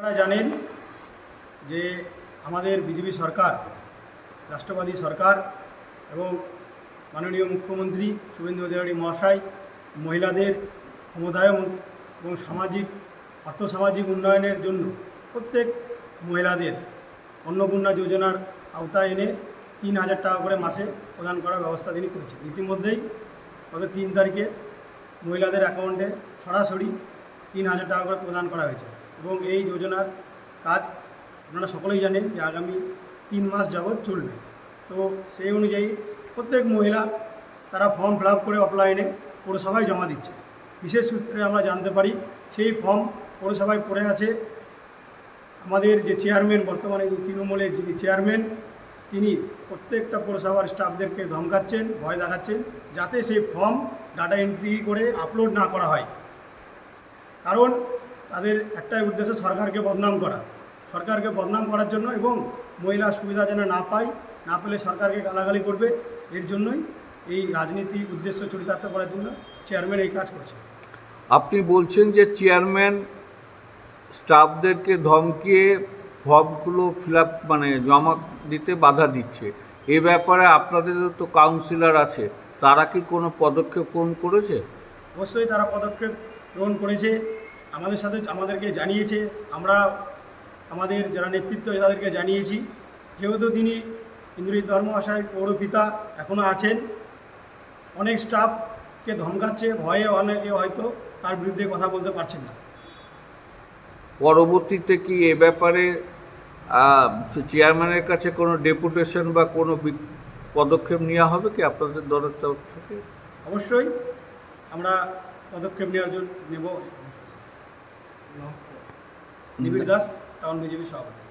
আপনারা জানেন যে আমাদের বিজেপি সরকার, রাষ্ট্রবাদী সরকার এবং মাননীয় মুখ্যমন্ত্রী শুভেন্দু অধিকারী মহাশয় মহিলাদের ক্ষমতায়ন এবং আর্থসামাজিক উন্নয়নের জন্য প্রত্যেক মহিলাদের অন্নপূর্ণা যোজনার আওতায় এনে ৩,০০০ টাকা করে মাসে প্রদান করার ব্যবস্থা তিনি করেছেন। ইতিমধ্যেই গত ৩ তারিখে মহিলাদের অ্যাকাউন্টে সরাসরি ৩,০০০ টাকা করে প্রদান করা হয়েছে এবং এই যোজনার কাজ আপনারা সকলেই জানেন যে আগামী ৩ মাস যাবৎ চলবে। তো সেই অনুযায়ী প্রত্যেক মহিলা তারা ফর্ম ফিল আপ করে অফলাইনে পৌরসভায় জমা দিচ্ছে। বিশেষ সূত্রে আমরা জানতে পারি সেই ফর্ম পৌরসভায় পড়ে আছে। আমাদের যে চেয়ারম্যান, বর্তমানে তৃণমূলের যিনি চেয়ারম্যান, তিনি প্রত্যেকটা পৌরসভার স্টাফদেরকে ধমকাচ্ছেন, ভয় দেখাচ্ছেন যাতে সেই ফর্ম ডাটা এন্ট্রি করে আপলোড না করা হয়। কারণ তাদের একটাই উদ্দেশ্য সরকারকে বদনাম করার জন্য এবং মহিলা সুবিধা যেন না পায়, না পেলে সরকারকে গালাগালি করবে, এর জন্যই এই রাজনীতি উদ্দেশ্য চরিতার্থ করার জন্য চেয়ারম্যান এই কাজ করছে। আপনি বলছেন যে চেয়ারম্যান স্টাফদেরকে ধমকিয়ে ফর্মগুলো ফিল আপ জমা দিতে বাধা দিচ্ছে, এ ব্যাপারে আপনাদের তো কাউন্সিলর আছে, তারা কি কোনো পদক্ষেপ গ্রহণ করেছে? অবশ্যই তারা পদক্ষেপ গ্রহণ করেছে, আমাদেরকে জানিয়েছে। আমরা আমাদের যারা নেতৃত্ব তাদেরকে জানিয়েছি। যেহেতু তিনি ইন্দ্রজিৎ ধর্মশাই পৌরপিতা এখনও আছেন, অনেক স্টাফকে ধমকাচ্ছে, ভয়ে অনেকে হয়তো তার বিরুদ্ধে কথা বলতে পারছেন না। পরবর্তীতে কি এ ব্যাপারে চেয়ারম্যানের কাছে কোনো ডেপুটেশন বা কোনো পদক্ষেপ নেওয়া হবে কি আপনাদের দলের তরফ থেকে? অবশ্যই আমরা পদক্ষেপ নেওয়ার জন্য নেব। নিবিড় দাস, টাউন বিজেপি সভাপতি।